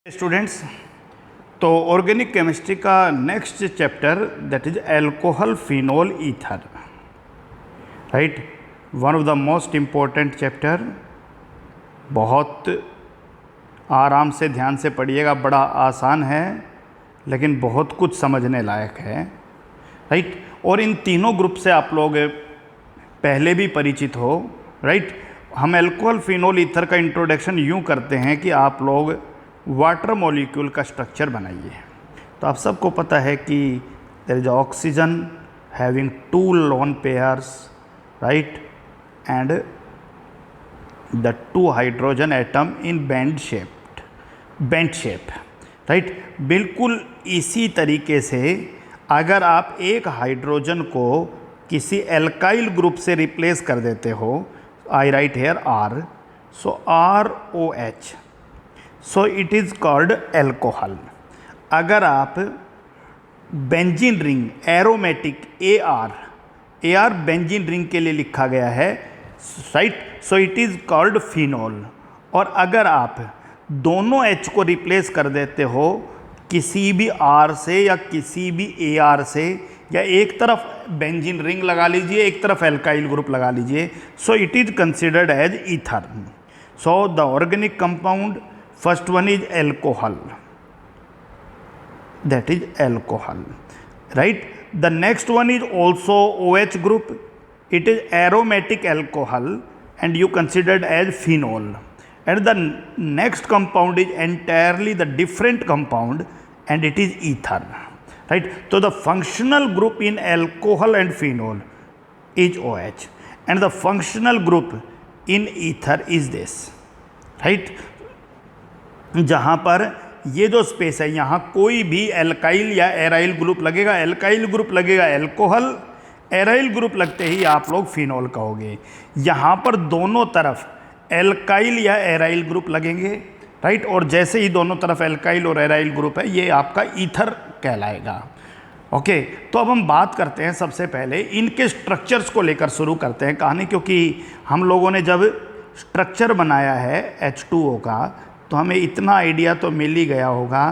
Students, तो organic chemistry का next chapter that is alcohol phenol ether, right. One of the most important chapter. बहुत आराम से ध्यान से पढ़िएगा, बड़ा आसान है लेकिन बहुत कुछ समझने लायक है, राइट। और इन तीनों ग्रुप से आप लोग पहले भी परिचित हो, राइट। हम अल्कोहल फिनोल ईथर का इंट्रोडक्शन यूँ करते हैं कि आप लोग वाटर मॉलिक्यूल का स्ट्रक्चर बनाइए। तो आप सबको पता है कि there is oxygen having 2 lone pairs, right, and the 2 hydrogen atom in bent shape, right. बिल्कुल इसी तरीके से अगर आप एक हाइड्रोजन को किसी एल्काइल ग्रुप से रिप्लेस कर देते हो, I write here R, so ROH, so it is called alcohol. अगर आप benzene ring aromatic AR benzene ring के लिए लिखा गया है, right, so it is called phenol. और अगर आप दोनों H को रिप्लेस कर देते हो किसी भी R से या किसी भी AR से, या एक तरफ बेंजीन रिंग लगा लीजिए, एक तरफ एल्काइल ग्रुप लगा लीजिए, so it is considered as ether. So the organic compound, first one is alcohol, that is alcohol, right. The next one is also OH group, it is aromatic alcohol and you considered as phenol. And the next compound is entirely the different compound and it is ether, right. So the functional group in alcohol and phenol is OH and the functional group in ether is this, right. जहाँ पर ये जो space है, यहाँ कोई भी alkyl या aryl group लगेगा, एल्काइल ग्रुप लगेगा एल्कोहल, एराइल ग्रुप लगते ही आप लोग फिनोल कहोगे। यहाँ पर दोनों तरफ एल्काइल या एराइल ग्रुप लगेंगे, राइट। और जैसे ही दोनों तरफ एल्काइल और एराइल ग्रुप है, ये आपका ईथर कहलाएगा। ओके, तो अब हम बात करते हैं, सबसे पहले इनके स्ट्रक्चर्स को लेकर शुरू करते हैं कहानी, क्योंकि हम लोगों ने जब स्ट्रक्चर बनाया है H2O का तो हमें इतना आइडिया तो मिल ही गया होगा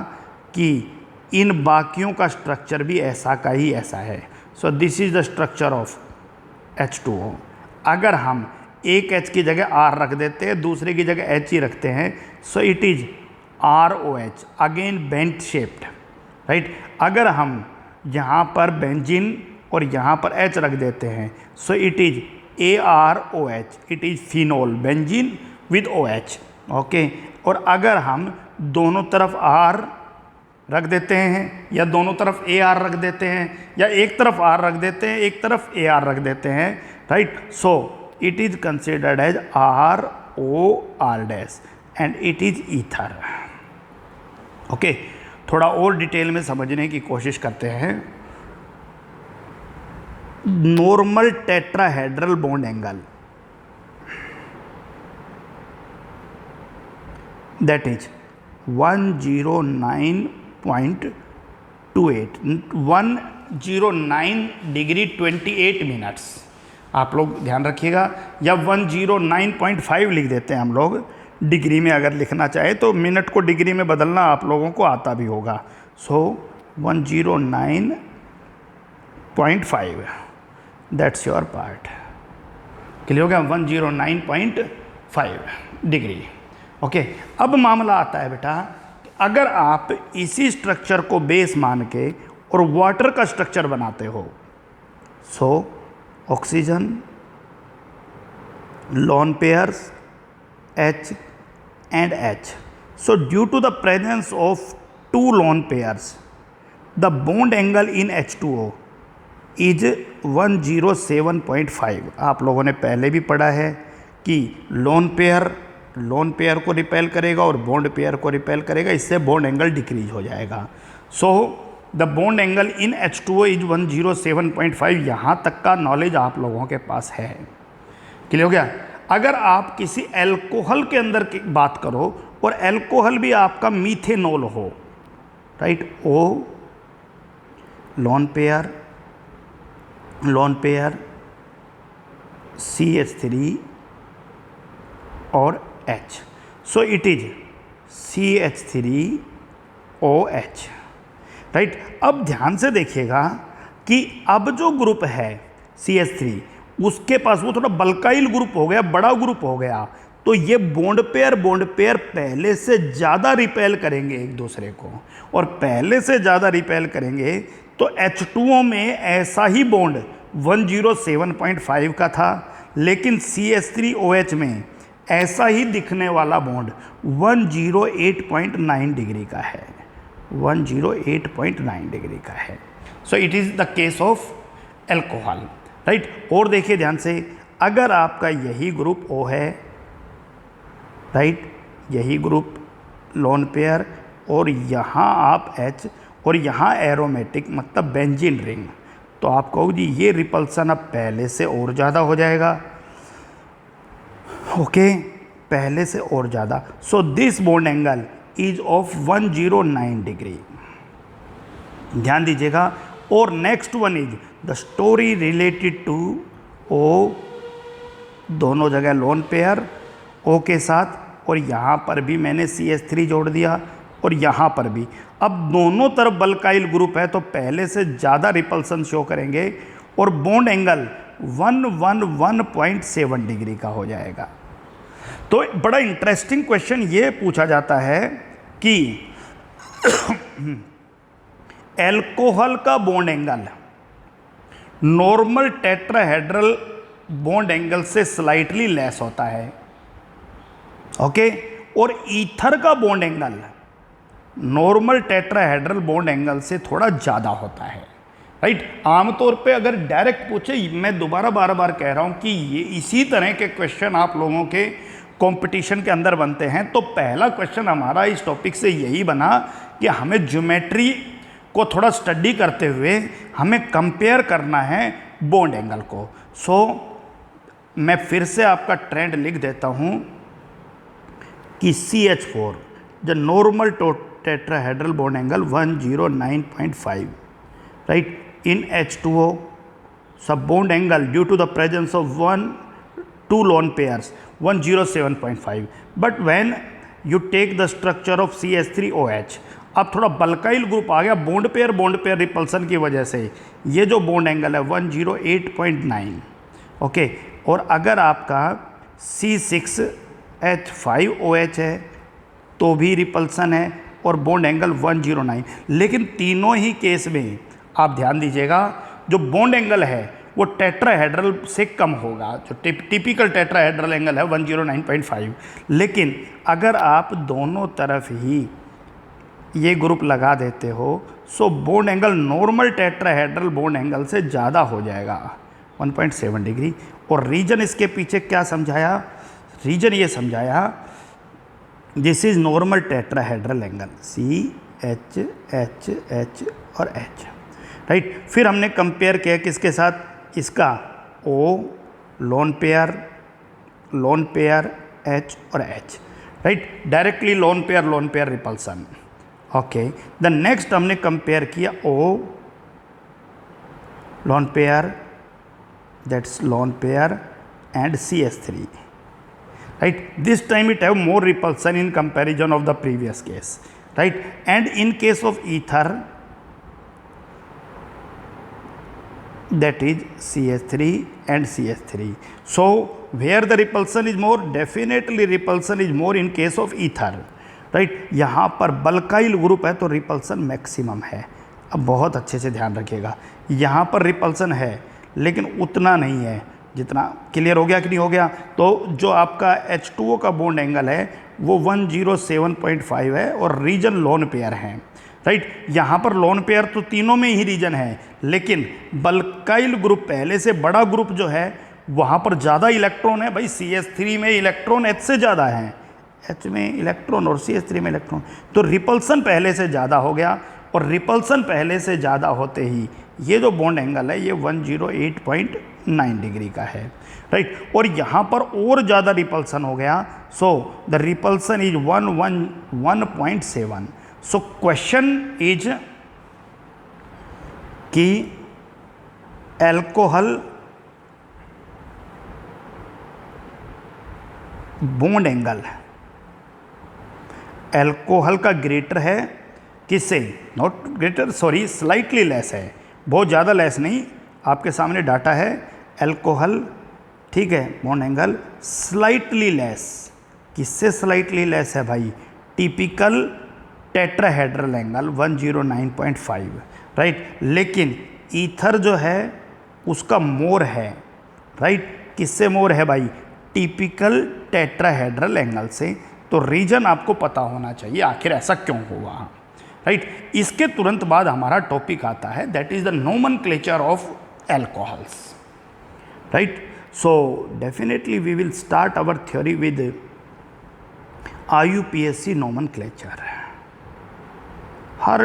कि इन बाकियों का स्ट्रक्चर भी ऐसा का ही ऐसा है। So this is the structure of H2O। अगर हम एक H की जगह R रख देते हैं, दूसरे की जगह H ही रखते हैं, सो it is ROH, again bent shaped, right. अगर हम यहाँ पर बेंजीन और यहाँ पर H रख देते हैं, सो it is AROH, it is phenol, benzene with OH, okay. और अगर हम दोनों तरफ R रख देते हैं या दोनों तरफ AR रख देते हैं या एक तरफ R रख देते हैं एक तरफ AR रख देते हैं, right, so it is considered as ROR' and it is ether. Okay, थोड़ा और डिटेल में समझने की कोशिश करते हैं। Normal tetrahedral bond angle, that is 109.28 109 degree 28 minutes, आप लोग ध्यान रखिएगा, या 109.5 लिख देते हैं हम लोग। डिग्री में अगर लिखना चाहे तो मिनट को डिग्री में बदलना आप लोगों को आता भी होगा। सो 109.5, दैट्स योर पार्ट। क्लियर हो गया, 109.5 डिग्री। ओके, अब मामला आता है बेटा, अगर आप इसी स्ट्रक्चर को बेस मान के और वाटर का स्ट्रक्चर बनाते हो, so oxygen lone pairs H and H, so due to the presence of 2 lone pairs, the bond angle in H2O is 107.5। आप लोगों ने पहले भी पढ़ा है कि लोन पेयर को रिपेल करेगा और बॉन्ड पेयर को रिपेल करेगा, इससे बॉन्ड एंगल डिक्रीज हो जाएगा। So the bond angle in H2O is 107.5। यहाँ तक का नॉलेज आप लोगों के पास है। क्लियर हो गया। अगर आप किसी एल्कोहल के अंदर की बात करो और एल्कोहल भी आपका मीथेनॉल हो, right, O lone pair CH3 और H, so it is CH3OH, right. अब ध्यान से देखिएगा कि अब जो ग्रुप है CH3, उसके पास वो थोड़ा बल्काइल ग्रुप हो गया, बड़ा ग्रुप हो गया, तो ये बॉन्ड पेयर पहले से ज़्यादा रिपेल करेंगे एक दूसरे को, और पहले से ज़्यादा रिपेल करेंगे तो H2O में ऐसा ही बॉन्ड 107.5 का था, लेकिन CH3OH में ऐसा ही दिखने वाला बॉन्ड 108.9 डिग्री का है, 108.9 डिग्री का है। सो it is the case of alcohol, right. और देखिए ध्यान से, अगर आपका यही ग्रुप O है, राइट, यही ग्रुप लोन पेयर, और यहाँ आप H और यहाँ एरोमेटिक मतलब बेंजीन रिंग, तो आप कहो जी ये रिपल्सन अब पहले से और ज़्यादा हो जाएगा, ओके, पहले से और ज़्यादा। So this bond angle is of 109 degree, ध्यान दीजिएगा। और next one is the story related to O, दोनों जगह लोन पेयर O के साथ, और यहाँ पर भी मैंने CH3 जोड़ दिया, और यहाँ पर भी। अब दोनों तरफ बल्काइल ग्रुप है तो पहले से ज़्यादा रिपल्सन शो करेंगे, और बॉन्ड एंगल 111.7 डिग्री का हो जाएगा। तो बड़ा इंटरेस्टिंग क्वेश्चन ये पूछा जाता है कि एल्कोहल का bond angle normal tetrahedral bond angle से स्लाइटली लेस होता है, ओके, और ईथर का bond angle normal tetrahedral bond angle से थोड़ा ज़्यादा होता है, राइट। आमतौर पे अगर डायरेक्ट पूछे, मैं दोबारा बार बार कह रहा हूँ कि ये इसी तरह के क्वेश्चन आप लोगों के कंपटीशन के अंदर बनते हैं, तो पहला क्वेश्चन हमारा इस टॉपिक से यही बना कि हमें ज्योमेट्री को थोड़ा स्टडी करते हुए हमें कंपेयर करना है बॉन्ड एंगल को। सो मैं फिर से आपका ट्रेंड लिख देता हूँ कि CH4 the normal tetrahedral bond angle 109.5, right, in H2O sub bond angle due to the presence of 2 lone pairs 107.5, but when you take the structure of CH3OH, अब थोड़ा बल्काइल ग्रुप आ गया, बॉन्ड पेयर रिपल्सन की वजह से ये जो bond angle है 108.9, okay. और अगर आपका C6H5OH है तो भी रिपल्सन है और बॉन्ड एंगल 109, लेकिन तीनों ही केस में आप ध्यान दीजिएगा जो बॉन्ड एंगल है वो टेट्राहेड्रल से कम होगा, जो टिपिकल टेट्राहेड्रल एंगल है 109.5, लेकिन अगर आप दोनों तरफ ही ये ग्रुप लगा देते हो so bond angle normal tetrahedral bond angle से ज़्यादा हो जाएगा 1.7 डिग्री। और रीजन इसके पीछे क्या समझाया, रीजन ये समझाया this is normal tetrahedral angle CH H और H, राइट। फिर हमने कंपेयर किया किसके साथ, इसका O लोन पेयर H और H, right, directly lone pair repulsion, okay. The next हमने कंपेयर किया O lone pair, that's lone pair and CH3, right, this time it have more repulsion in comparison of the previous case, right, and in case of ether that is CH3 and CH3, so where the repulsion is more, definitely repulsion is more in case of ether, right। यहाँ पर बल्काइल group है तो repulsion maximum है। अब बहुत अच्छे से ध्यान रखिएगा, यहाँ पर रिपल्सन है लेकिन उतना नहीं है जितना, क्लियर हो गया कि नहीं हो गया। तो जो आपका H2O का बॉन्ड एंगल है वो 107.5 है और रीजन लोन पेयर हैं, राइट। यहाँ पर लोन पेयर तो तीनों में ही रीजन है, लेकिन बल्काइल ग्रुप पहले से बड़ा ग्रुप जो है वहाँ पर ज़्यादा इलेक्ट्रॉन है। भाई CH3 में इलेक्ट्रॉन H से ज़्यादा है, H में इलेक्ट्रॉन और CH3 में इलेक्ट्रॉन, तो रिपल्सन पहले से ज़्यादा हो गया, और रिपल्सन पहले से ज़्यादा होते ही ये जो बॉन्ड एंगल है ये 108.9 डिग्री का है, राइट। और यहाँ पर और ज़्यादा रिपल्सन हो गया, so the repulsion is 111.7। So question is कि एल्कोहल बॉन्ड एंगल एल्कोहल का ग्रेटर है किससे, not greater sorry slightly less है, बहुत ज़्यादा लेस नहीं, आपके सामने डाटा है एल्कोहल, ठीक है, बॉन्ड एंगल स्लाइटली लेस, किससे स्लाइटली लेस है भाई, टिपिकल टेट्राहेड्रल एंगल 109.5, राइट। लेकिन ईथर जो है उसका मोर है, राइट, किससे मोर है भाई, टिपिकल टेट्राहेड्रल एंगल से। तो रीजन आपको पता होना चाहिए आखिर ऐसा क्यों हुआ, राइट। इसके तुरंत बाद हमारा टॉपिक आता है that is the nomenclature of alcohols, right. So definitely we will start our theory with IUPAC nomenclature. हर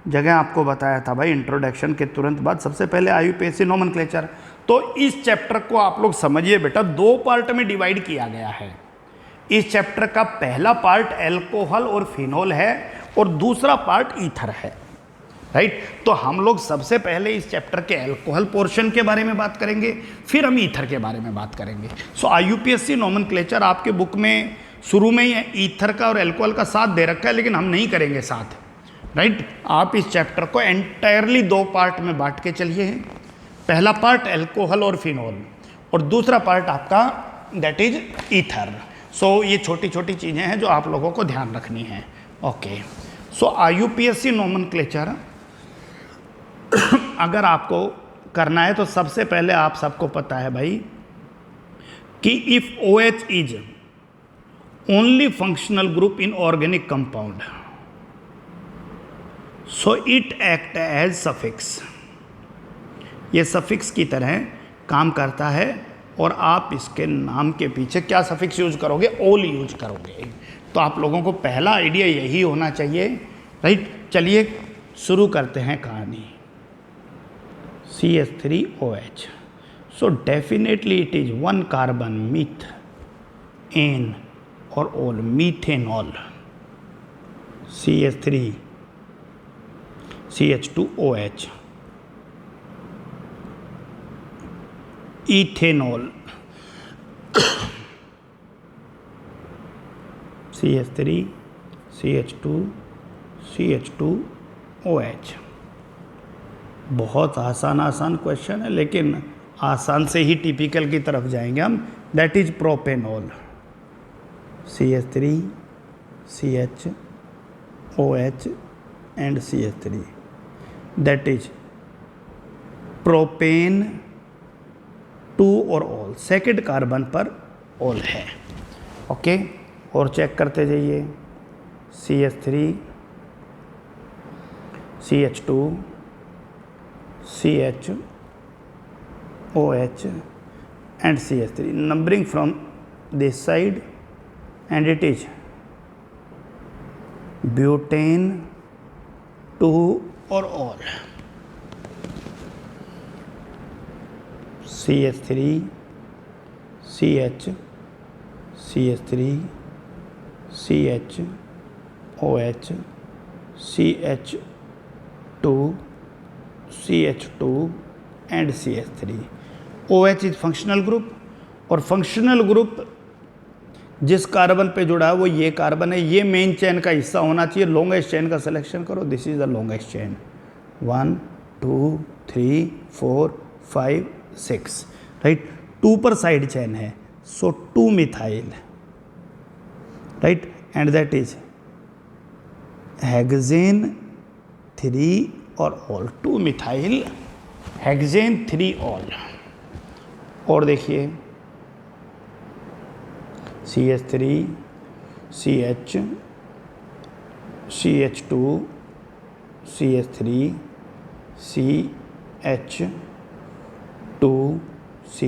जगह आपको बताया था भाई इंट्रोडक्शन के तुरंत बाद सबसे पहले IUPAC नोमेनक्लेचर। तो इस चैप्टर को आप लोग समझिए बेटा, दो पार्ट में डिवाइड किया गया है। इस चैप्टर का पहला पार्ट एल्कोहल और फिनोल है और दूसरा पार्ट ईथर है, राइट। तो हम लोग सबसे पहले इस चैप्टर के एल्कोहल पोर्शन के बारे में बात करेंगे, फिर हम ईथर के बारे में बात करेंगे। सो IUPAC नोमेनक्लेचर आपके बुक में शुरू में ही ईथर का और एल्कोहल का साथ दे रखा है, लेकिन हम नहीं करेंगे साथ, राइट। आप इस चैप्टर को एंटायरली दो पार्ट में बांट के चलिए। पहला पार्ट एल्कोहल और फिनोल और दूसरा पार्ट आपका दैट इज ईथर। सो ये छोटी छोटी चीज़ें हैं जो आप लोगों को ध्यान रखनी है, ओके। सो IUPAC नोमेनक्लेचर अगर आपको करना है तो सबसे पहले आप सबको पता है भाई कि if OH is only functional group in organic compound so it act as suffix, ये सफिक्स की तरह काम करता है और आप इसके नाम के पीछे क्या सफिक्स यूज करोगे, ओल यूज करोगे। तो आप लोगों को पहला आइडिया यही होना चाहिए, राइट। चलिए शुरू करते हैं कहानी। CH3OH, so definitely it is one carbon meth ane और ol, methanol, CH3 CH2OH, ethanol CH3 CH2 CH2OH। बहुत आसान क्वेश्चन है, लेकिन आसान से ही टिपिकल की तरफ जाएंगे हम। That is propanol, CH3 CHOH and CH3, that is propane 2 और ऑल, सेकेंड कार्बन पर ऑल है, ओके। और चेक करते जाइए, CH3 CH2 CHOH and CH3, numbering from this side, and it is butane 2 or all, CH3 CH CH3 CHOH CH2 CH2 and CH3। OH is functional group, और functional group जिस carbon पे जुड़ा है वो ये carbon है, ये main chain का हिस्सा होना चाहिए। लॉन्गेस्ट चेन का सिलेक्शन करो, this is the longest chain, 1 2 3 4 5 6, right. 2 पर साइड चेन है, सो 2 methyl, right, and that is hexane 3 और ऑल, 2 मिथाइल हेक्सेन 3 ऑल। और देखिए CH3 CH CH2 CH3 CH2 C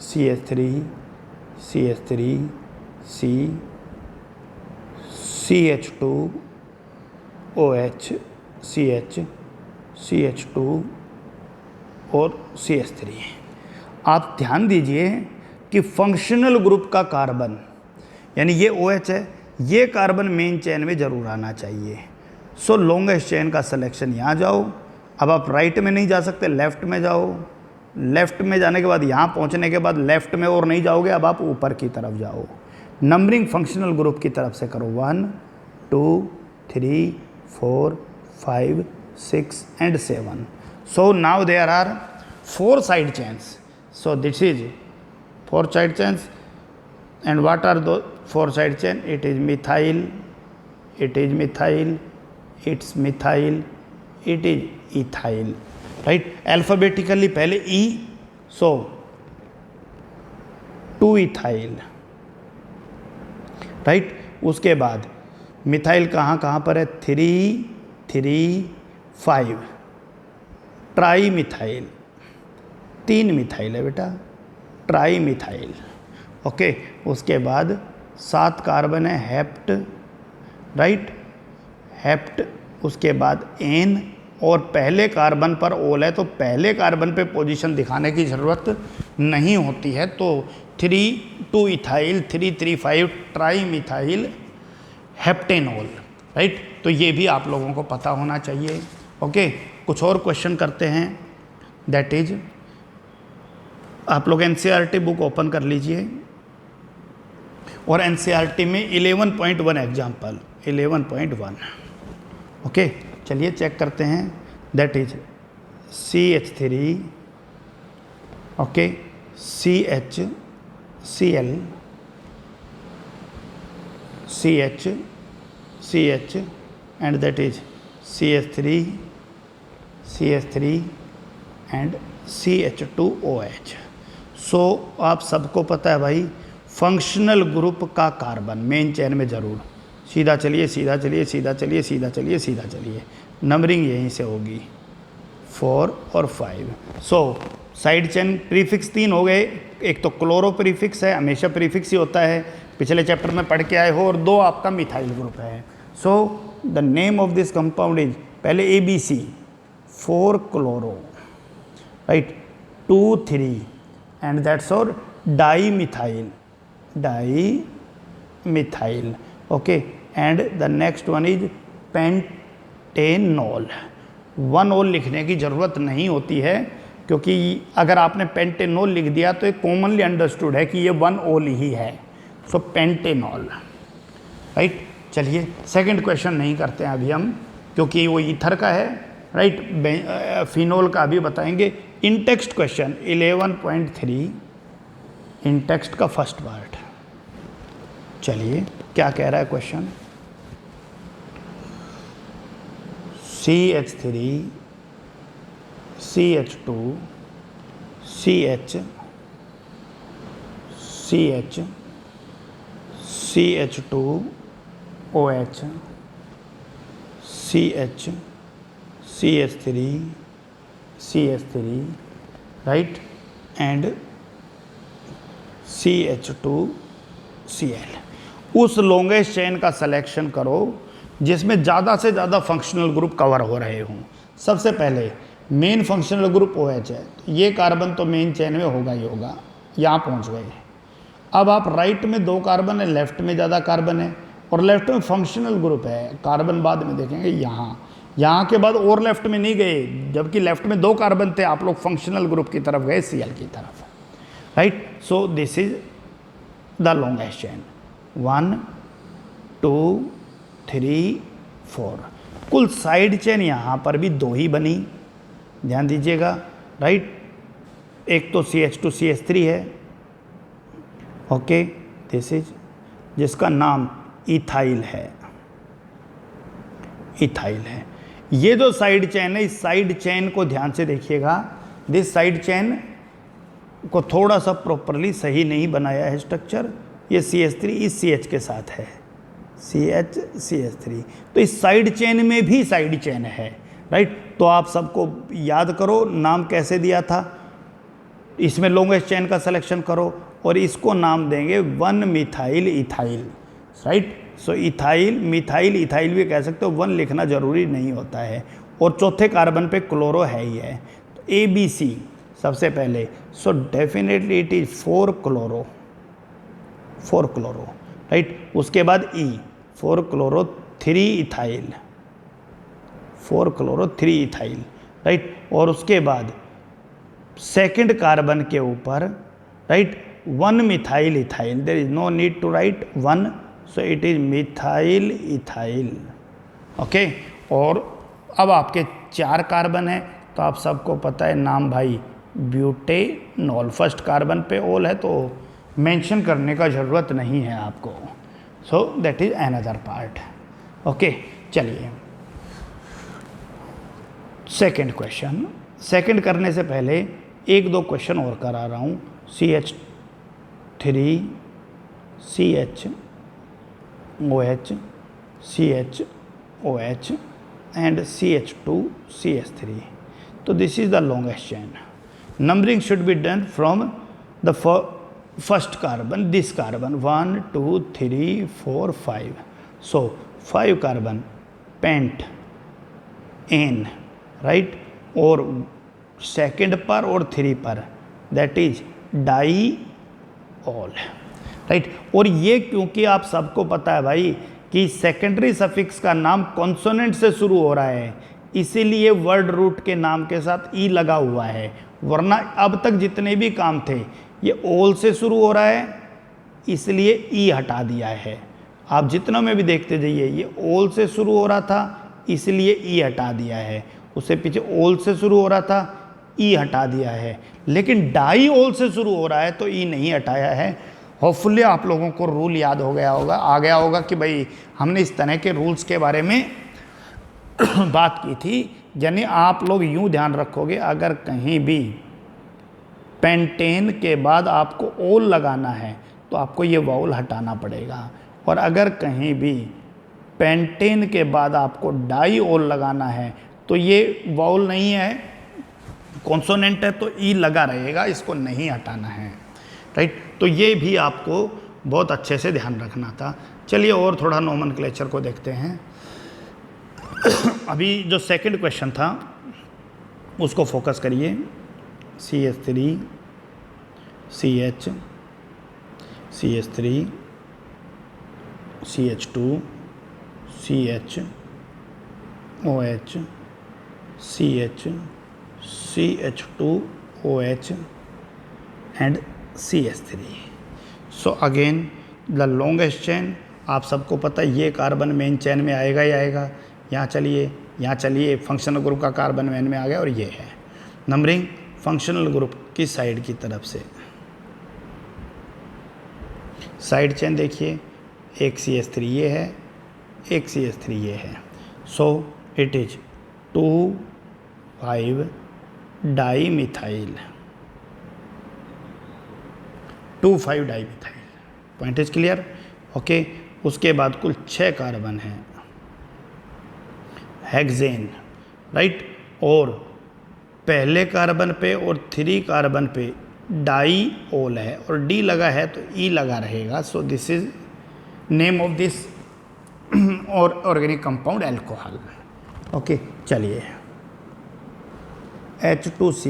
CH3 CH3 C CH2 OH CH CH2 और CH3। आप ध्यान दीजिए कि फंक्शनल ग्रुप का कार्बन, यानी ये OH है, ये कार्बन मेन चेन में जरूर आना चाहिए। सो लॉन्गेस्ट चेन का सिलेक्शन यहाँ जाओ। अब आप राइट में नहीं जा सकते, लेफ्ट में जाओ। लेफ्ट में जाने के बाद यहाँ पहुँचने के बाद लेफ्ट में और नहीं जाओगे, अब आप ऊपर की तरफ जाओ। नंबरिंग फंक्शनल ग्रुप की तरफ से करो 1 2 3 4 5 6 and 7. So now there are 4 side chains. So this is 4 side chains. And what are those 4 side chain? It is methyl, it is methyl, it's methyl, it is ethyl. Right? Alphabetically पहले E. So 2 ethyl. Right उसके बाद methyl कहाँ कहाँ पर है 3 3 5 tri methyl 3 methyl है बेटा tri methyl okay. उसके बाद 7 कार्बन है हेप्ट राइट हेप्ट। उसके बाद एन और पहले कार्बन पर ओल है तो पहले कार्बन पे पोजीशन दिखाने की ज़रूरत नहीं होती है। तो 3 2 ethyl 3 3 5 tri methyl heptanol right. तो ये भी आप लोगों को पता होना चाहिए ओके। कुछ और क्वेश्चन करते हैं दैट इज आप लोग एनसीईआरटी बुक ओपन कर लीजिए और एनसीईआरटी में 11.1 एग्जाम्पल 11.1 ओके। चलिए चेक करते हैं that is CH3 okay CH CH and that is CH3 and CH2OH। सो आप सबको पता है भाई फंक्शनल ग्रुप का कार्बन मेन चेन में ज़रूर सीधा चलिए सीधा चलिए सीधा चलिए सीधा चलिए सीधा चलिए नंबरिंग यहीं से होगी 4 और 5। सो साइड चेन प्रीफिक्स 3 हो गए। एक तो क्लोरो प्रीफिक्स है हमेशा प्रीफिक्स ही होता है पिछले चैप्टर में पढ़ के आए हो और 2 आपका मिथाइल ग्रुप है। So the name of this compound is पहले ABC 4 chloro right 2 3 and that's और di methyl okay. And the next one is pentanol. 1 ol लिखने की ज़रूरत नहीं होती है क्योंकि अगर आपने पेंटेनॉल लिख दिया तो एक कॉमनली अंडरस्टूड है कि ये 1 ओल ही है। सो पेंटेनॉल राइट। चलिए सेकंड क्वेश्चन नहीं करते हैं अभी हम क्योंकि वो ईथर का है राइट। फिनोल का भी बताएंगे। इन टेक्स्ट क्वेश्चन 11.3 इन टेक्स्ट का फर्स्ट पार्ट। चलिए क्या कह रहा है question CH3 CH2 CH CH2OH CH3 right and CH2Cl। उस लॉन्गेस्ट चेन का सिलेक्शन करो जिसमें ज़्यादा से ज़्यादा फंक्शनल ग्रुप कवर हो रहे हों। सबसे पहले मेन फंक्शनल ग्रुप OH है तो ये कार्बन तो मेन चेन में होगा ही होगा। यहाँ पहुँच गए। अब आप राइट में 2 कार्बन है लेफ्ट में ज़्यादा कार्बन है और लेफ्ट में फंक्शनल ग्रुप है कार्बन बाद में देखेंगे। यहाँ के बाद और लेफ्ट में नहीं गए जबकि लेफ्ट में 2 कार्बन थे आप लोग फंक्शनल ग्रुप की तरफ गए Cl की तरफ right. So this is the longest chain 1 2 3 4। कुल साइड चेन यहाँ पर भी 2 ही बनी ध्यान दीजिएगा राइट। एक तो CH2 CH3 है ओके दिस इज जिसका नाम इथाइल है ये जो साइड चेन है इस साइड चेन को ध्यान से देखिएगा। दिस साइड चेन को थोड़ा सा प्रॉपरली सही नहीं बनाया है स्ट्रक्चर। ये CH3 इस CH के साथ है CH3 तो इस साइड चेन में भी साइड चेन है राइट। तो आप सबको याद करो नाम कैसे दिया था। इसमें लॉन्गेस्ट चेन का सिलेक्शन करो और इसको नाम देंगे 1 मिथाइल इथाइल राइट। सो इथाइल मिथाइल इथाइल भी कह सकते हो 1 लिखना ज़रूरी नहीं होता है और चौथे कार्बन पे क्लोरो है ही है। तो ABC सबसे पहले सो definitely it is 4 chloro right. उसके बाद E 4 क्लोरो 3 इथाइल राइट। और उसके बाद सेकंड कार्बन के ऊपर right 1 methyl ethyl, there is no need to write 1, so it is methyl ethyl. Okay और अब आपके 4 कार्बन है तो आप सबको पता है नाम भाई ब्यूटेनॉल, फर्स्ट कार्बन पे ओल है तो मेंशन करने का ज़रूरत नहीं है आपको. So that is another part. Okay चलिए सेकंड क्वेश्चन. सेकंड करने से पहले 1-2 क्वेश्चन और करा रहा हूँ. CH3 CHOH CHOH and CH2 CH3. So this is the longest chain. Numbering should be done from the first carbon, this carbon 1 2 3 4 5. So 5 carbon pent N, right, और second पर और 3 पर दैट इज डाईऑल, राइट. और ये क्योंकि आप सबको पता है भाई कि सेकेंडरी सफिक्स का नाम कॉन्सोनेंट से शुरू हो रहा है, इसीलिए वर्ड रूट के नाम के साथ ई लगा हुआ है. वरना अब तक जितने भी काम थे ये ओल से शुरू हो रहा है, इसलिए ई हटा दिया है. आप जितनों में भी देखते जाइए ये ओल से शुरू हो रहा था, इसलिए ई हटा दिया है. उससे पीछे ओल से शुरू हो रहा था, ई हटा दिया है. लेकिन डाई ओल से शुरू हो रहा है तो ई नहीं हटाया है. होपफुली आप लोगों को रूल याद हो गया होगा, आ गया होगा कि भाई हमने इस तरह के रूल्स के बारे में बात की थी. यानी आप लोग यूं ध्यान रखोगे, अगर कहीं भी पेंटेन के बाद आपको ओल लगाना है तो आपको ये वाउल हटाना पड़ेगा. और अगर कहीं भी पेंटेन के बाद आपको डाई ओल लगाना है तो ये वाउल नहीं है, कॉन्सोनेंट है, तो ई लगा रहेगा, इसको नहीं हटाना है, राइट. तो ये भी आपको बहुत अच्छे से ध्यान रखना था. चलिए और थोड़ा नोमेनक्लेचर को देखते हैं. अभी जो सेकंड क्वेश्चन था उसको फोकस करिए. CH3 CH CH3 CH2 CH OH CH CH2 OH and CH3. So again the longest chain आप सबको पता है ये कार्बन मेन चेन में आएगा ही आएगा. यहाँ चलिए फंक्शनल ग्रुप का कार्बन मेन में आ गया और ये है. नंबरिंग फंक्शनल ग्रुप की साइड की तरफ से, साइड चेन देखिए, एक CH3 ये है, एक CH3 ये है. So it is 2,5 dimethyl, 2,5 dimethyl. Point is clear. Okay उसके बाद कुल 6 कार्बन हैं हेक्सेन, राइट. और पहले कार्बन पे और 3 कार्बन पे डाई ओल है और डी लगा है तो ई लगा रहेगा. सो this is name of this और ऑर्गेनिक कंपाउंड एल्कोहल. ओके चलिए H2C,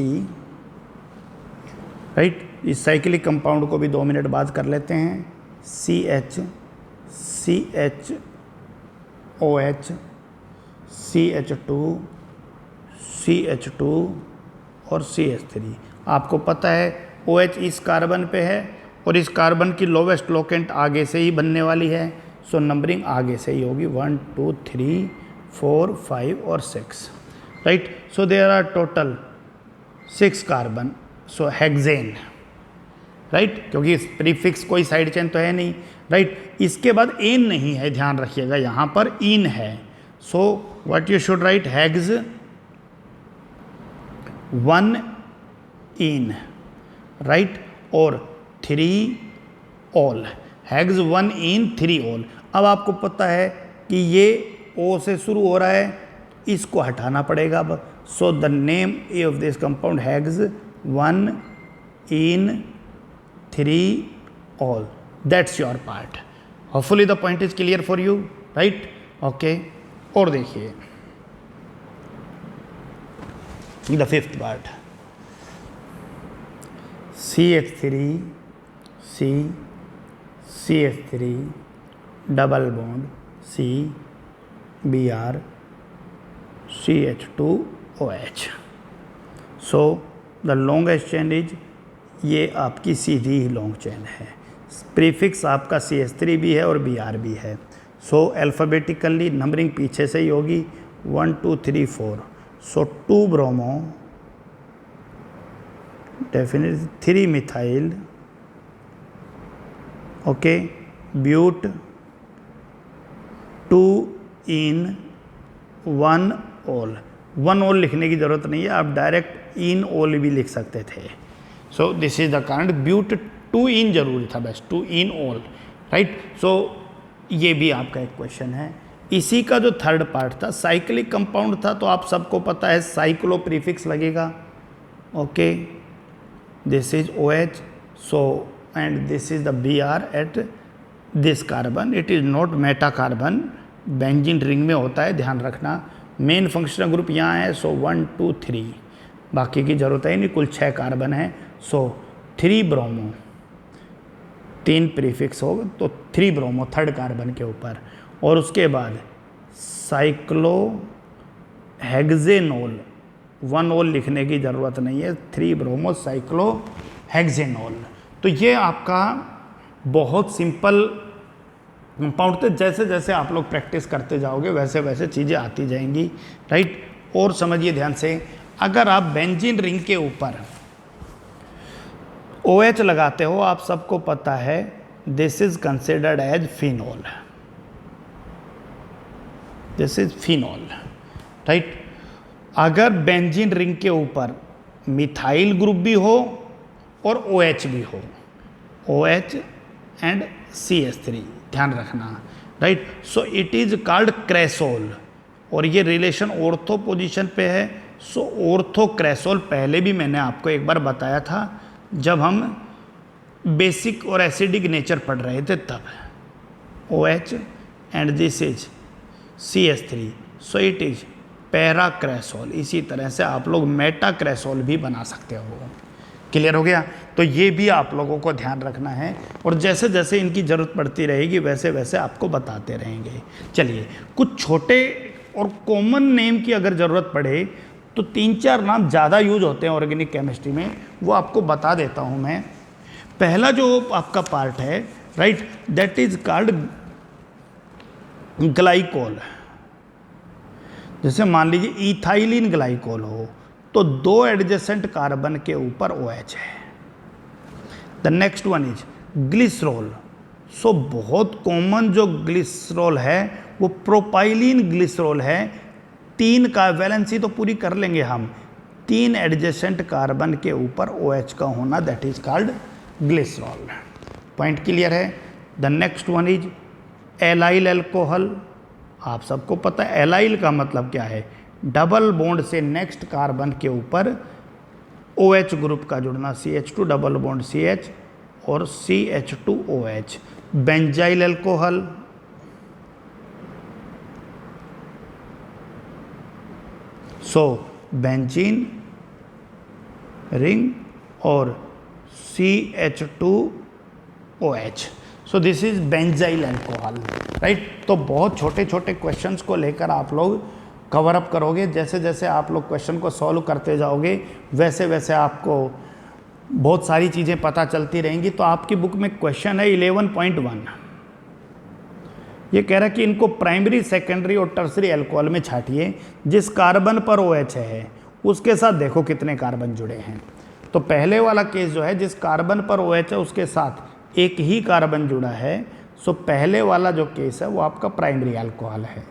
राइट. इस साइक्लिक कंपाउंड को भी 2 मिनट बाद कर लेते हैं. CH CHOH CH2 CH2 और CH3. आपको पता है OH इस कार्बन पे है और इस कार्बन की लोवेस्ट लोकेंट आगे से ही बनने वाली है. सो नंबरिंग आगे से ही होगी 1 2 3 4 5 और 6, right. So there are total 6 carbon. So hexane, right, क्योंकि प्रीफिक्स कोई साइड चेन तो है नहीं, राइट. इसके बाद एन नहीं है, ध्यान रखिएगा, यहाँ पर इन है. So what you should write, hex 1 in, right, और 3 ऑल. हेक्स 1 इन 3 ऑल. अब आपको पता है कि ये ओ से शुरू हो रहा है, इसको हटाना पड़ेगा अब. सो the name of this compound hex 1 in 3 all. That's your part. Hopefully the point is clear for you, right. Okay और देखिए the fifth part. CH3 C CH3 double bond C Br CH2 OH. So the longest chain is ये आपकी सीधी ही long chain है। Prefix आपका CH3 भी है और Br भी है। सो अल्फ़ाबेटिकली नंबरिंग पीछे से ही होगी 1 2 3 4। So 2 bromo, definitely 3 methyl, okay, but, 2 en 1 ol. 1 ol लिखने की ज़रूरत नहीं है, आप डायरेक्ट इन ओल भी लिख सकते थे। So this is the current, but 2 en जरूरी था बस, 2 इन ओल, राइट। सो ये भी आपका एक क्वेश्चन है। इसी का जो थर्ड पार्ट था साइक्लिक कंपाउंड था, तो आप सबको पता है साइक्लो प्रीफिक्स लगेगा, okay, this is OH, so and this is the Br at this carbon, it is not Meta carbon, benzene ring में होता है, ध्यान रखना। मेन फंक्शनल ग्रुप यहाँ है, सो 1 2 3, बाकी की ज़रूरत है नहीं, कुल 6 कार्बन है। सो 3 ब्रोमो, 3 प्रीफिक्स होगा तो 3 ब्रोमो थर्ड कार्बन के ऊपर, और उसके बाद साइक्लो हेक्सेनोल, 1 ओल लिखने की ज़रूरत नहीं है, 3 ब्रोमो साइक्लो हेक्सेनोल। तो ये आपका बहुत सिंपल कंपाउंड थे। जैसे जैसे आप लोग प्रैक्टिस करते जाओगे वैसे वैसे चीज़ें आती जाएंगी, राइट। और समझिए ध्यान से, अगर आप बेंजीन रिंग के ऊपर OH लगाते हो, आप सबको पता है this is considered as phenol, this is phenol, right. अगर बेंजीन रिंग के ऊपर मिथाइल ग्रुप भी हो और OH भी हो, OH एंड CH3, ध्यान रखना, right. So it is called cresol, और ये रिलेशन ऑर्थो पोजीशन पे है। सो ऑर्थो क्रेसोल पहले भी मैंने आपको एक बार बताया था जब हम बेसिक और एसिडिक नेचर पढ़ रहे थे तब, OH and this is CH3, so it is para cresol. इसी तरह से आप लोग मेटा क्रेसोल भी बना सकते हो। क्लियर हो गया? तो ये भी आप लोगों को ध्यान रखना है, और जैसे जैसे इनकी ज़रूरत पड़ती रहेगी वैसे वैसे आपको बताते रहेंगे। चलिए, कुछ छोटे और कॉमन नेम की अगर ज़रूरत पड़े तो 3-4 नाम ज़्यादा यूज होते हैं ऑर्गेनिक केमिस्ट्री में, वो आपको बता देता हूँ मैं। पहला जो आपका पार्ट है, right, that is called glycol. जैसे मान लीजिए इथाइलिन ग्लाइकोल हो तो 2 एडजेसेंट कार्बन के ऊपर OH है। The next one is glycerol. So बहुत कॉमन जो ग्लिसरॉल है वो प्रोपाइलिन ग्लिसरॉल है। 3 का वैलेंसी तो पूरी कर लेंगे हम, 3 एडजेसेंट कार्बन के ऊपर OH का होना, that is called glycerol. Point clear है? The next one is allyl alcohol. आप सबको पता है एलाइल का मतलब क्या है, डबल बॉन्ड से नेक्स्ट कार्बन के ऊपर OH ग्रुप का जुड़ना, CH2 डबल बॉन्ड CH और CH2OH। बेंजाइल अल्कोहल, सो बेंजीन रिंग और CH2OH, so this is benzyl alcohol, right. तो बहुत छोटे छोटे क्वेश्चंस को लेकर आप लोग कवर अप करोगे। जैसे जैसे आप लोग क्वेश्चन को सॉल्व करते जाओगे वैसे वैसे आपको बहुत सारी चीज़ें पता चलती रहेंगी। तो आपकी बुक में क्वेश्चन है 11.1, ये कह रहा है कि इनको प्राइमरी, सेकेंडरी और टर्सरी अल्कोहल में छाटिए। जिस कार्बन पर OH है उसके साथ देखो कितने कार्बन जुड़े हैं। तो पहले वाला केस जो है, जिस कार्बन पर OH है उसके साथ एक ही कार्बन जुड़ा है, सो पहले वाला जो केस है वो आपका प्राइमरी अल्कोहल है।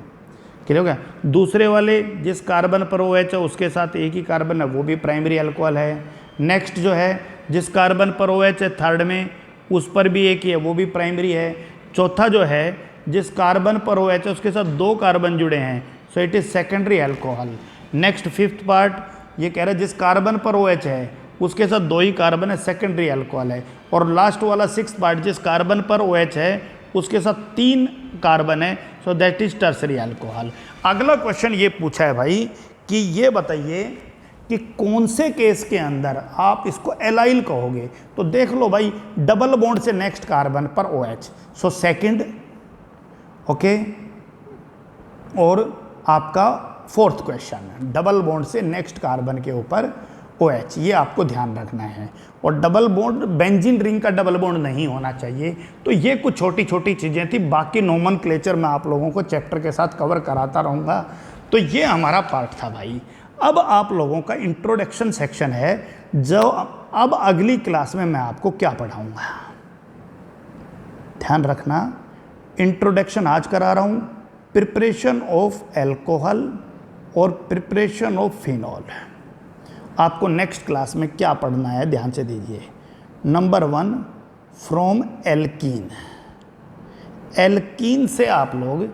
क्लियर हो गया? दूसरे वाले जिस कार्बन पर OH है उसके साथ एक ही कार्बन है, वो भी प्राइमरी अल्कोहल है। नेक्स्ट जो है, जिस कार्बन पर OH है थर्ड में, उस पर भी एक ही है, वो भी प्राइमरी है। चौथा जो है, जिस कार्बन पर OH है उसके साथ 2 कार्बन जुड़े हैं, so it is secondary alcohol. Next fifth part ये कह रहा है जिस कार्बन पर OH है उसके साथ 2 ही कार्बन है, सेकेंडरी अल्कोहल है। और लास्ट वाला सिक्स्थ पार्ट, जिस कार्बन पर OH है उसके साथ 3 कार्बन है, so that is tertiary alcohol. अगला क्वेश्चन ये पूछा है भाई कि ये बताइए कि कौन से केस के अंदर आप इसको एलाइल कहोगे। तो देख लो भाई, डबल बॉन्ड से नेक्स्ट कार्बन पर OH, सो सेकंड, ओके। और आपका फोर्थ क्वेश्चन, डबल बॉन्ड से नेक्स्ट कार्बन के ऊपर OH, ये आपको ध्यान रखना है। और डबल बॉन्ड, बेंजीन रिंग का डबल बॉन्ड नहीं होना चाहिए। तो ये कुछ छोटी छोटी चीज़ें थी, बाकी नोमेनक्लेचर मैं आप लोगों को चैप्टर के साथ कवर कराता रहूँगा। तो ये हमारा पार्ट था भाई। अब आप लोगों का इंट्रोडक्शन सेक्शन है, जो अब अगली क्लास में मैं आपको क्या पढ़ाऊँगा, ध्यान रखना। इंट्रोडक्शन आज करा रहा हूँ, प्रिपरेशन ऑफ एल्कोहल और प्रिपरेशन ऑफ फिनॉल। आपको नेक्स्ट क्लास में क्या पढ़ना है ध्यान से दीजिए। Number 1, from alkene. एल्कीन से आप लोग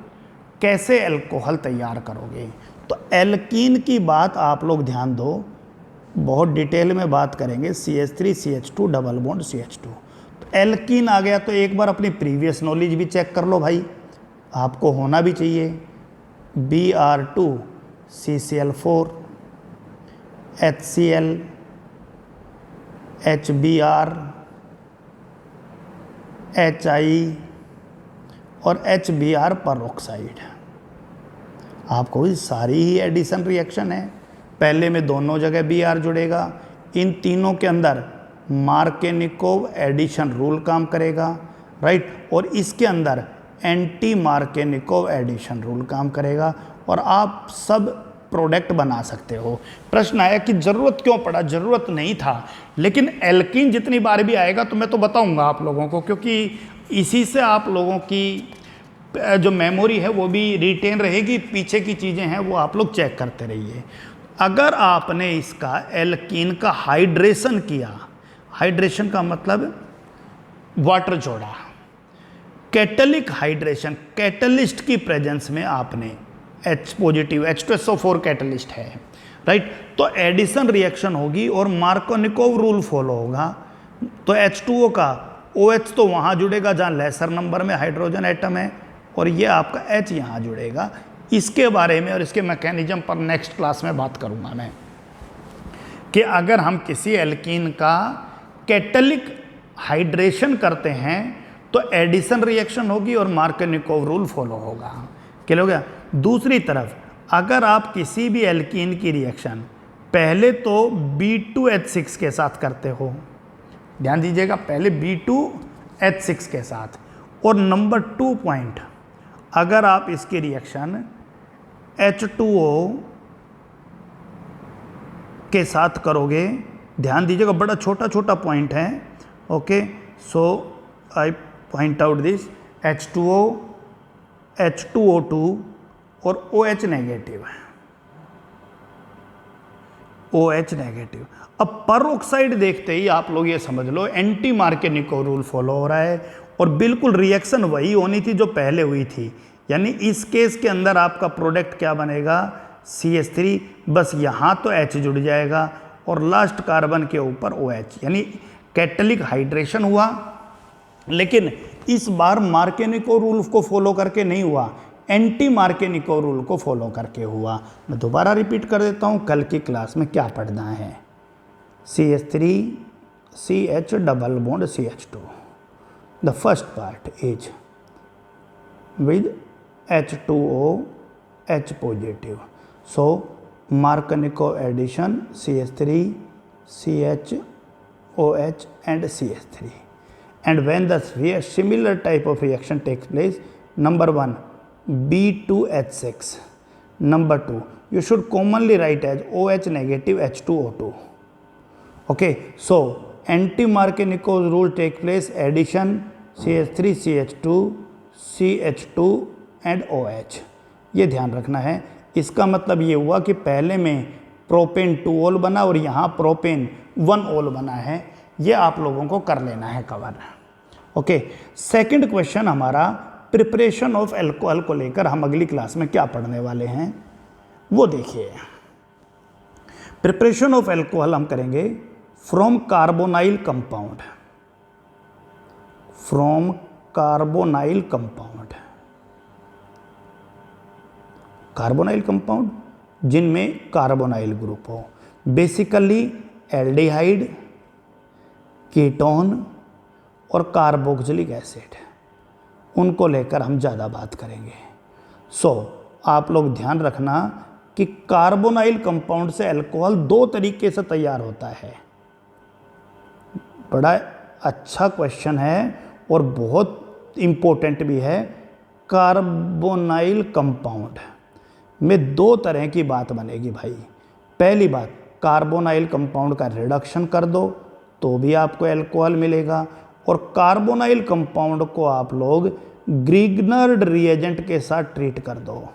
कैसे एल्कोहल तैयार करोगे। तो एल्कीन की बात आप लोग ध्यान दो, बहुत डिटेल में बात करेंगे। CH3 CH2 double bond CH2। तो एल्कीन आ गया तो एक बार अपनी प्रीवियस नॉलेज भी चेक कर लो भाई, आपको होना भी चाहिए। Br2 CCl4 HCl HBr HI और HBr परऑक्साइड। आपको ये सारी ही एडिशन रिएक्शन है। पहले में दोनों जगह Br जुड़ेगा। इन तीनों के अंदर मार्केनिकोव एडिशन रूल काम करेगा, राइट। और इसके अंदर एंटी मार्केनिकोव एडिशन रूल काम करेगा और आप सब प्रोडक्ट बना सकते हो। प्रश्न आया कि ज़रूरत क्यों पड़ा, ज़रूरत नहीं था, लेकिन एल्कीन जितनी बार भी आएगा तो मैं तो बताऊंगा आप लोगों को, क्योंकि इसी से आप लोगों की जो मेमोरी है वो भी रिटेन रहेगी, पीछे की चीज़ें हैं वो आप लोग चेक करते रहिए। अगर आपने इसका एल्कीन का हाइड्रेशन किया, हाइड्रेशन का मतलब वाटर जोड़ा, कैटलिक हाइड्रेशन, कैटलिस्ट की प्रेजेंस में आपने H पॉजिटिव H2SO4 कैटलिस्ट है, राइट। तो एडिशन रिएक्शन होगी और मार्कोनिकोव रूल फॉलो होगा। तो H2O का OH तो वहाँ जुड़ेगा जहाँ लेसर नंबर में हाइड्रोजन एटम है, और ये आपका H यहाँ जुड़ेगा। इसके बारे में और इसके मैकेनिज्म पर नेक्स्ट क्लास में बात करूँगा मैं, कि अगर हम किसी एल्कीन का कैटलिक हाइड्रेशन करते हैं तो एडिशन रिएक्शन होगी और मार्कोनिकोव रूल फॉलो होगा। क्लियर हो गया। दूसरी तरफ अगर आप किसी भी एल्कीन की रिएक्शन पहले तो B2H6 के साथ करते हो, ध्यान दीजिएगा, पहले B2H6 के साथ, और नंबर 2 पॉइंट, अगर आप इसकी रिएक्शन H2O के साथ करोगे, ध्यान दीजिएगा, बड़ा छोटा छोटा पॉइंट है, okay. So I point out this H2O H2O2 और OH नेगेटिव है, OH नेगेटिव। अब परऑक्साइड देखते ही आप लोग ये समझ लो एंटी मार्केनिकोव रूल फॉलो हो रहा है, और बिल्कुल रिएक्शन वही होनी थी जो पहले हुई थी। यानी इस केस के अंदर आपका प्रोडक्ट क्या बनेगा, CH3, बस यहाँ तो H जुड़ जाएगा और लास्ट कार्बन के ऊपर OH, यानी कैटलिक हाइड्रेशन हुआ। लेकिन इस बार मार्केनिकोव रूल को फॉलो करके नहीं हुआ, एंटी मार्केनिकोव रूल को फॉलो करके हुआ। मैं दोबारा रिपीट कर देता हूँ, कल की क्लास में क्या पढ़ना है। CH3 CH double bond CH2, the first part is with H2O H positive, so Markovnikov addition CH3 CH OH and CH3. And when the similar type of reaction takes place, number 1 B2H6, number 2 you should commonly write as OH negative H2O2. Okay, so anti-Markovnikov rule take place, addition CH3 CH2 CH2 and OH, ये ध्यान रखना है। इसका मतलब ये हुआ कि पहले में प्रोपेन 2 ओल बना और यहाँ प्रोपेन 1 ओल बना है, ये आप लोगों को कर लेना है कवर। ओके, सेकंड क्वेश्चन हमारा प्रिपरेशन ऑफ एल्कोहल को लेकर हम अगली क्लास में क्या पढ़ने वाले हैं वो देखिए। प्रिपरेशन ऑफ एल्कोहल हम करेंगे from carbonyl compound, from carbonyl compound, carbonyl compound जिनमें कार्बोनाइल ग्रुप हो, बेसिकली एल्डिहाइड, कीटोन और कार्बोक्सिलिक एसिड, उनको लेकर हम ज़्यादा बात करेंगे। सो आप लोग ध्यान रखना कि कार्बोनाइल कंपाउंड से अल्कोहल दो तरीके से तैयार होता है। बड़ा अच्छा क्वेश्चन है और बहुत इम्पोर्टेंट भी है। कार्बोनाइल कंपाउंड में दो तरह की बात बनेगी भाई। पहली बात, कार्बोनाइल कंपाउंड का रिडक्शन कर दो तो भी आपको अल्कोहल मिलेगा, और कार्बोनाइल कंपाउंड को आप लोग ग्रिग्नर्ड रिएजेंट के साथ ट्रीट कर दो,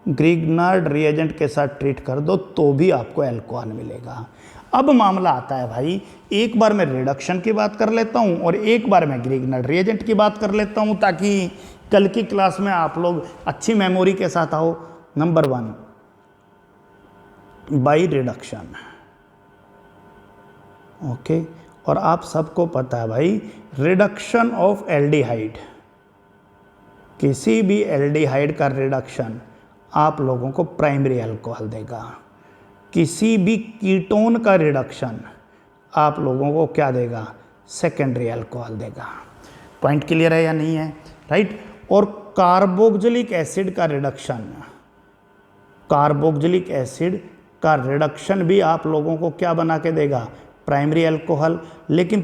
ग्रिग्नर्ड रिएजेंट के साथ ट्रीट कर दो तो भी आपको अल्कोहल मिलेगा। अब मामला आता है भाई, एक बार मैं रिडक्शन की बात कर लेता हूं और एक बार मैं ग्रिग्नर्ड रिएजेंट की बात कर लेता हूं, ताकि कल की क्लास में आप लोग अच्छी मेमोरी के साथ आओ। Number 1, by reduction. ओके, और आप सबको पता है भाई, रिडक्शन ऑफ एल्डिहाइड, किसी भी एल्डिहाइड का रिडक्शन आप लोगों को प्राइमरी अल्कोहल देगा। किसी भी कीटोन का रिडक्शन आप लोगों को क्या देगा? सेकेंडरी अल्कोहल देगा। पॉइंट क्लियर है या नहीं है? राइट। और कार्बोक्सिलिक एसिड का रिडक्शन, कार्बोक्सिलिक एसिड का रिडक्शन भी आप लोगों को क्या बना के देगा? Primary alcohol. लेकिन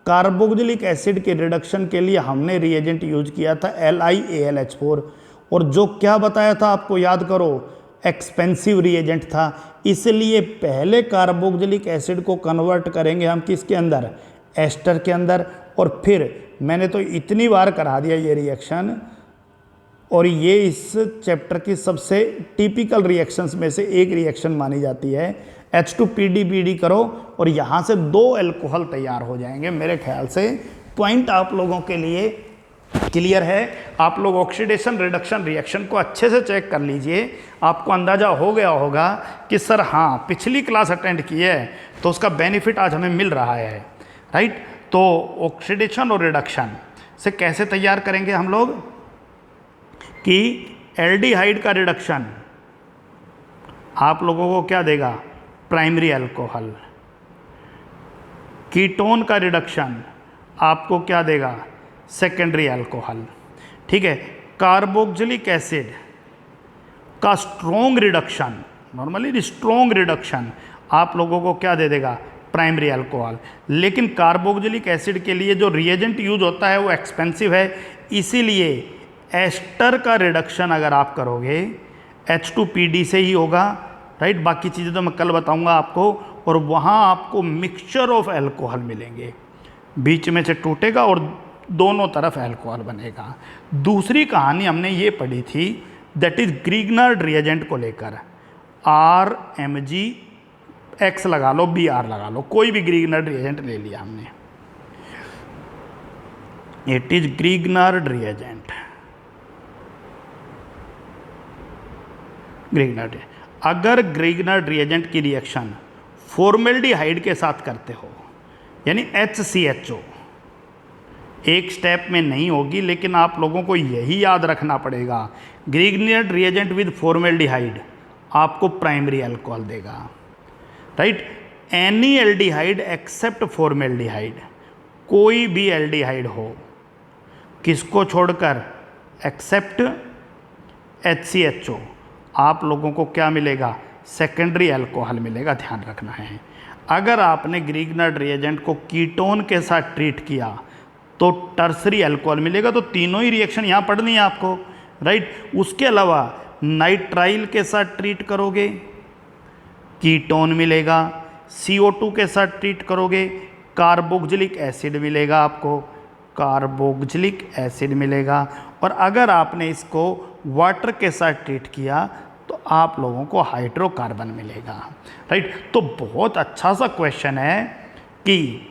कार्बोक्सिलिक एसिड के रिडक्शन के लिए हमने रिएजेंट यूज किया था LiAlH4, और जो क्या बताया था आपको याद करो, एक्सपेंसिव रिएजेंट था। इसलिए पहले कार्बोक्सिलिक एसिड को कन्वर्ट करेंगे हम किसके अंदर? एस्टर के अंदर। और फिर मैंने तो इतनी बार करा दिया ये रिएक्शन, और ये इस चैप्टर की सबसे टिपिकल रिएक्शंस में से एक रिएक्शन मानी जाती है। H2PDBD करो और यहाँ से 2 अल्कोहल तैयार हो जाएंगे। मेरे ख्याल से पॉइंट आप लोगों के लिए क्लियर है। आप लोग ऑक्सीडेशन रिडक्शन रिएक्शन को अच्छे से चेक कर लीजिए, आपको अंदाज़ा हो गया होगा कि सर हाँ पिछली क्लास अटेंड की है तो उसका बेनिफिट आज हमें मिल रहा है। राइट। तो ऑक्सीडेशन और रिडक्शन से कैसे तैयार करेंगे हम लोग कि एल्डिहाइड का रिडक्शन आप लोगों को क्या देगा? Primary alcohol. कीटोन का रिडक्शन आपको क्या देगा? Secondary alcohol. ठीक है। कार्बोक्सिलिक एसिड का strong reduction, normally strong reduction आप लोगों को क्या दे देगा? Primary alcohol. लेकिन कार्बोक्सिलिक एसिड के लिए जो रिएजेंट यूज होता है वो एक्सपेंसिव है, इसीलिए एस्टर का रिडक्शन अगर आप करोगे H2PD से ही होगा। राइट। बाकी चीज़ें तो मैं कल बताऊंगा आपको, और वहाँ आपको मिक्सचर ऑफ अल्कोहल मिलेंगे, बीच में से टूटेगा और दोनों तरफ अल्कोहल बनेगा। दूसरी कहानी हमने ये पढ़ी थी, दैट इज ग्रिग्नर्ड रिएजेंट को लेकर। RMgX लगा लो, Br लगा लो, कोई भी ग्रिग्नर्ड रिएजेंट ले लिया हमने। It is Grignard reagent, Grignard. अगर ग्रिग्नर्ड रिएजेंट की रिएक्शन फॉर्मेल्डिहाइड के साथ करते हो, यानी HCHO, एक स्टेप में नहीं होगी, लेकिन आप लोगों को यही याद रखना पड़ेगा, ग्रिग्नर्ड रिएजेंट विद फॉर्मेल्डिहाइड आपको प्राइमरी अल्कोहल देगा। Right. Any aldehyde except formaldehyde, कोई भी एल्डिहाइड हो, किसको छोड़कर? एक्सेप्ट HCHO, आप लोगों को क्या मिलेगा? सेकेंडरी अल्कोहल मिलेगा, ध्यान रखना है। अगर आपने ग्रिग्नर्ड रिएजेंट को कीटोन के साथ ट्रीट किया तो टर्सरी अल्कोहल मिलेगा। तो तीनों ही रिएक्शन यहाँ पढ़नी है आपको। राइट। उसके अलावा नाइट्राइल के साथ ट्रीट करोगे, कीटोन मिलेगा। CO2 के साथ ट्रीट करोगे, कार्बोक्सिलिक एसिड मिलेगा आपको, कार्बोक्सिलिक एसिड मिलेगा। और अगर आपने इसको वाटर के साथ ट्रीट किया तो आप लोगों को हाइड्रोकार्बन मिलेगा। राइट। तो बहुत अच्छा सा क्वेश्चन है कि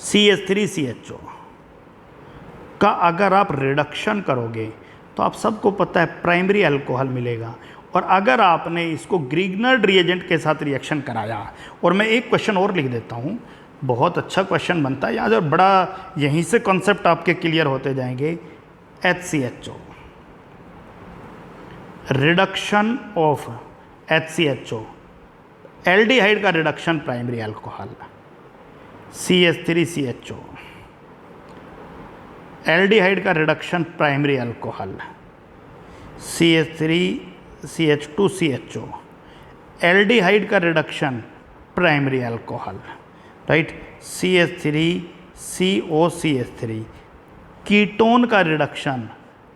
CH3CHO का अगर आप रिडक्शन करोगे तो आप सबको पता है प्राइमरी अल्कोहल मिलेगा। और अगर आपने इसको ग्रिग्नर्ड रिएजेंट के साथ रिएक्शन कराया, और मैं एक क्वेश्चन और लिख देता हूँ, बहुत अच्छा क्वेश्चन बनता है, यहाँ बड़ा यहीं से कॉन्सेप्ट आपके क्लियर होते जाएंगे। HCHO, reduction of HCHO, aldehyde का reduction primary alcohol, CH3CHO, aldehyde का reduction primary alcohol, CH3 CH2CHO, aldehyde का reduction primary alcohol, right, CH3COCH3, ketone का रिडक्शन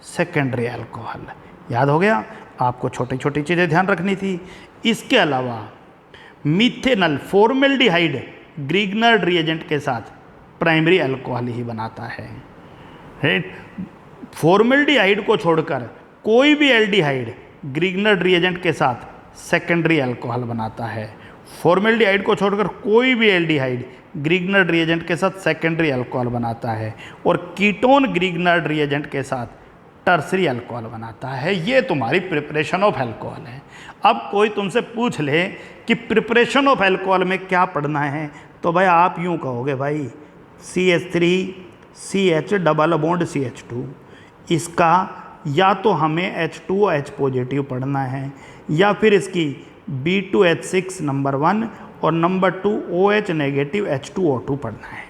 सेकेंडरी अल्कोहल। याद हो गया? आपको छोटी छोटी चीज़ें ध्यान रखनी थी। इसके अलावा मिथेनल फॉर्मेल्डिहाइड ग्रीगनर्ड रिएजेंट के साथ प्राइमरी अल्कोहल ही बनाता है, राइट। फॉर्मेल्डिहाइड को छोड़कर कोई भी एल्डिहाइड ग्रीगनर्ड रिएजेंट के साथ सेकेंडरी अल्कोहल बनाता है। फॉर्मेल्डिहाइड को छोड़कर कोई भी एल्डिहाइड ग्रीगनर्ड रिएजेंट के साथ सेकेंडरी अल्कोहल बनाता है, और कीटोन ग्रीगनर्ड रिएजेंट के साथ टर्सरी अल्कोहल बनाता है। ये तुम्हारी प्रिपरेशन ऑफ अल्कोहल है। अब कोई तुमसे पूछ ले कि प्रिपरेशन ऑफ अल्कोहल में क्या पढ़ना है, तो भाई आप यूँ कहोगे भाई CH3CH डबल बॉन्ड CH2, इसका या तो हमें H2OH पॉजिटिव पढ़ना है, या फिर इसकी B2H6 नंबर 1 और नंबर 2 OH नेगेटिव H2O2 पढ़ना है,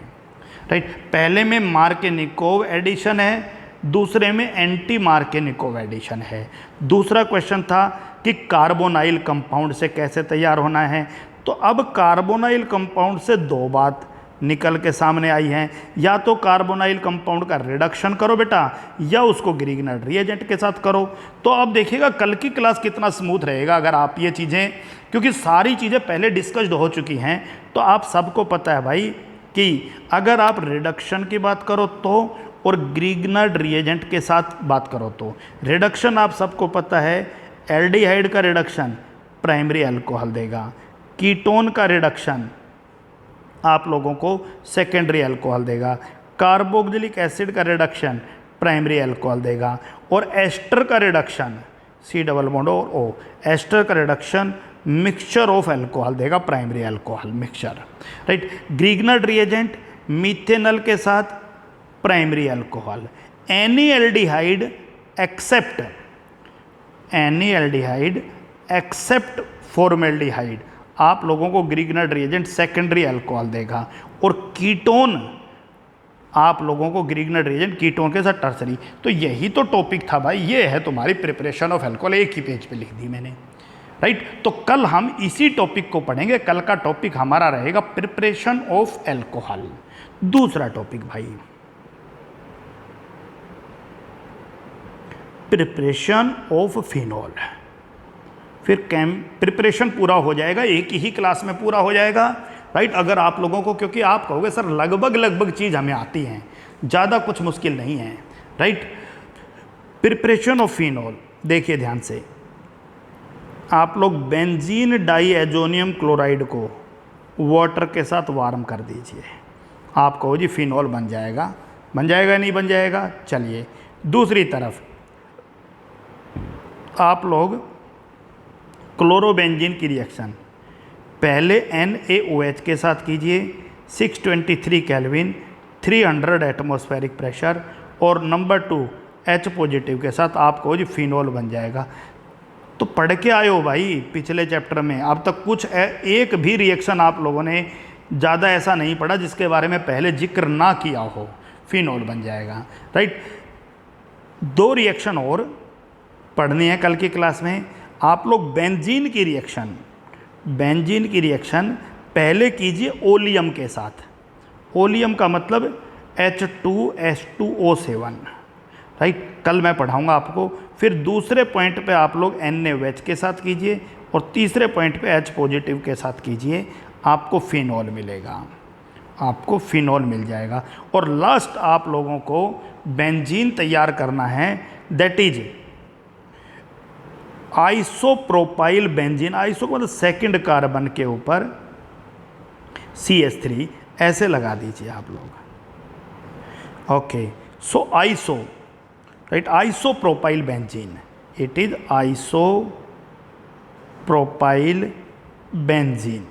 राइट। पहले में मार्केनिकोव एडिशन है, दूसरे में एंटी मार्केनिकोव एडिशन है। दूसरा क्वेश्चन था कि कार्बोनाइल कंपाउंड से कैसे तैयार होना है, तो अब कार्बोनाइल कंपाउंड से दो बात निकल के सामने आई हैं, या तो कार्बोनाइल कंपाउंड का रिडक्शन करो बेटा, या उसको ग्रीगनर्ड रिएजेंट के साथ करो। तो अब देखिएगा कल की क्लास कितना स्मूथ रहेगा अगर आप ये चीज़ें, क्योंकि सारी चीज़ें पहले डिस्कस्ड हो चुकी हैं, तो आप सबको पता है भाई कि अगर आप रिडक्शन की बात करो तो, और ग्रीगनर्ड रिएजेंट के साथ बात करो तो, रिडक्शन आप सबको पता है एल्डिहाइड का रिडक्शन प्राइमरी अल्कोहल देगा, कीटोन का रिडक्शन आप लोगों को सेकेंडरी अल्कोहल देगा, कार्बोक्सिलिक एसिड का रिडक्शन प्राइमरी अल्कोहल देगा, और एस्टर का रिडक्शन C डबल बॉन्ड और O, एस्टर का रिडक्शन मिक्सचर ऑफ अल्कोहल देगा, primary alcohol mixture, right. Grignard reagent methanal के साथ primary alcohol, any aldehyde except formaldehyde आप लोगों को ग्रीगनर्ड रिएजेंट सेकेंडरी अल्कोहल देगा, और कीटोन आप लोगों को ग्रीगनर्ड रिएजेंट कीटोन के साथ टर्सरी। तो यही तो टॉपिक था भाई, ये है तुम्हारी प्रिपरेशन ऑफ अल्कोहल, एक ही पेज पे लिख दी मैंने, राइट। तो कल हम इसी टॉपिक को पढ़ेंगे। कल का टॉपिक हमारा रहेगा प्रिपरेशन ऑफ अल्कोहल। दूसरा टॉपिक भाई प्रिपरेशन ऑफ फिनॉल। फिर प्रिपरेशन पूरा हो जाएगा, एक ही क्लास में पूरा हो जाएगा, राइट। अगर आप लोगों को, क्योंकि आप कहोगे सर लगभग चीज़ हमें आती हैं, ज़्यादा कुछ मुश्किल नहीं है, राइट। प्रिपरेशन ऑफ फिनॉल देखिए ध्यान से, आप लोग बेंजीन डाईएजोनियम क्लोराइड को वाटर के साथ वार्म कर दीजिए, आप कहो जी फिनॉल बन जाएगा नहीं बन जाएगा। चलिए दूसरी तरफ आप लोग क्लोरोबेंजीन की रिएक्शन पहले NaOH के साथ कीजिए, 623 केल्विन, 300 एटमॉस्फेरिक प्रेशर, और नंबर 2 H पॉजिटिव के साथ आपको जी फिनॉल बन जाएगा। तो पढ़ के आए हो भाई पिछले चैप्टर में, अब तक कुछ एक भी रिएक्शन आप लोगों ने ज़्यादा ऐसा नहीं पढ़ा जिसके बारे में पहले जिक्र ना किया हो, फिनॉल बन जाएगा, राइट। दो रिएक्शन और पढ़नी है कल की क्लास में। आप लोग बेंजीन की रिएक्शन पहले कीजिए ओलियम के साथ। ओलियम का मतलब H2S2O7, राइट, कल मैं पढ़ाऊंगा आपको। फिर दूसरे पॉइंट पे आप लोग NaOH के साथ कीजिए, और तीसरे पॉइंट पे H पॉजिटिव के साथ कीजिए, आपको फिनॉल मिलेगा, आपको फिनॉल मिल जाएगा। और लास्ट आप लोगों को बेंजीन तैयार करना है, that is isopropyl benzene. Iso मतलब सेकंड कार्बन के ऊपर CH3 ऐसे लगा दीजिए आप लोग, okay. So iso, right, isopropyl benzene, it is isopropyl benzene.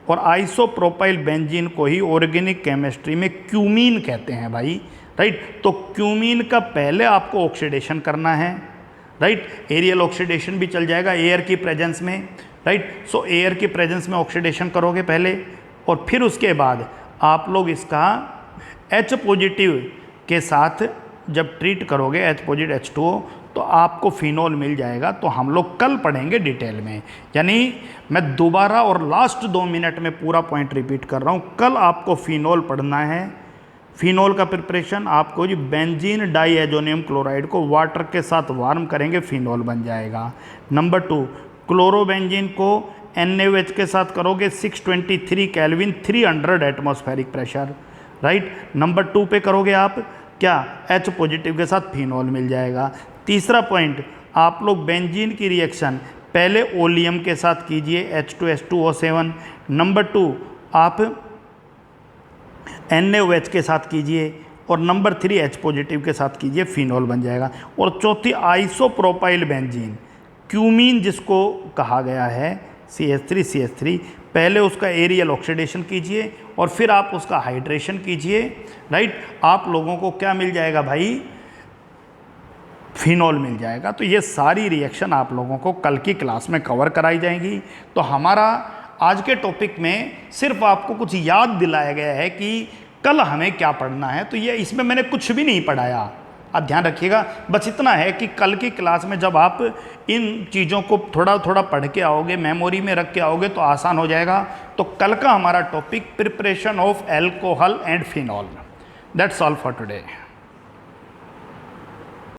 और आइसोप्रोपाइल बेंजीन को ही ऑर्गेनिक केमिस्ट्री में क्यूमीन कहते हैं भाई, राइट। तो क्यूमीन का पहले आपको ऑक्सीडेशन करना है, राइट। एरियल ऑक्सीडेशन भी चल जाएगा एयर की प्रेजेंस में, राइट। सो एयर की प्रेजेंस में ऑक्सीडेशन करोगे पहले, और फिर उसके बाद आप लोग इसका H पॉजिटिव के साथ जब ट्रीट करोगे, H पॉजिटिव H2O, तो आपको फिनोल मिल जाएगा। तो हम लोग कल पढ़ेंगे डिटेल में, यानी मैं दोबारा और लास्ट 2 मिनट में पूरा पॉइंट रिपीट कर रहा हूँ। कल आपको फिनोल पढ़ना है। फिनोल का प्रिपरेशन आपको जी बेंजीन डाईएजोनियम क्लोराइड को वाटर के साथ वार्म करेंगे, फिनोल बन जाएगा। नंबर 2, क्लोरोबेंजीन को NaOH के साथ करोगे 623 kelvin 300 atmospheric pressure, right. Number 2 पे करोगे आप क्या, H पॉजिटिव के साथ फिनोल मिल जाएगा। तीसरा पॉइंट, आप लोग बेंजीन की रिएक्शन पहले ओलियम के साथ कीजिए H2S2O7। नंबर 2 आप NaOH के साथ कीजिए और नंबर 3 H पॉजिटिव के साथ कीजिए, फिनोल बन जाएगा। और चौथी आइसोप्रोपाइल बेंजीन, क्यूमीन जिसको कहा गया है CH3CH3, पहले उसका एरियल ऑक्सीडेशन कीजिए और फिर आप उसका हाइड्रेशन कीजिए, राइट। आप लोगों को क्या मिल जाएगा भाई, फिनोल मिल जाएगा। तो ये सारी रिएक्शन आप लोगों को कल की क्लास में कवर कराई जाएंगी। तो हमारा आज के टॉपिक में सिर्फ आपको कुछ याद दिलाया गया है कि कल हमें क्या पढ़ना है। तो ये इसमें मैंने कुछ भी नहीं पढ़ाया, आप ध्यान रखिएगा। बस इतना है कि कल की क्लास में जब आप इन चीज़ों को थोड़ा थोड़ा पढ़ के आओगे, मेमोरी में रख के आओगे तो आसान हो जाएगा। तो कल का हमारा topic preparation of alcohol and phenol. That's all for today.